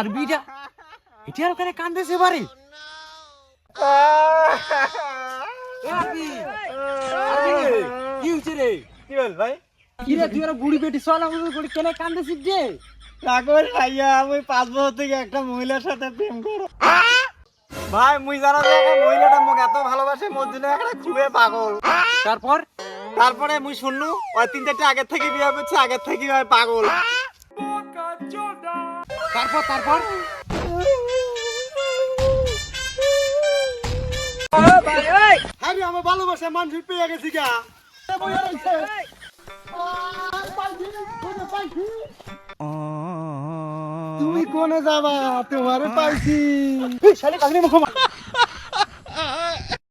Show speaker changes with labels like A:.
A: আরবিটা এটা আর ওখানে কান্দেছে বারে আরবি কি হচ্ছে রে
B: কি বল ভাই
A: কি রে তুই আর বুড়ি বেটি চল আমাদের করে কেন কান্দেছিস যে
B: রাগর ভাইয়া আমি 5 বছর থেকে একটা মহিলার সাথে প্রেম করো ভাই মুই জানা যে একটা মহিলাটা মোক এত ভালোবাসে মোর জন্য একটা খুবই পাগল তারপরে মুই শুননু ওই 3-4টা আগের থেকে বিয়ে করছে আগের থেকে ওই পাগল
A: তারপর
B: আরে আমার ভালোবাসা মানুষ পেয়ে গেছি গা তুমি কোনে যাবা তোমারে পাইছি
A: শালি কাগনি মুখ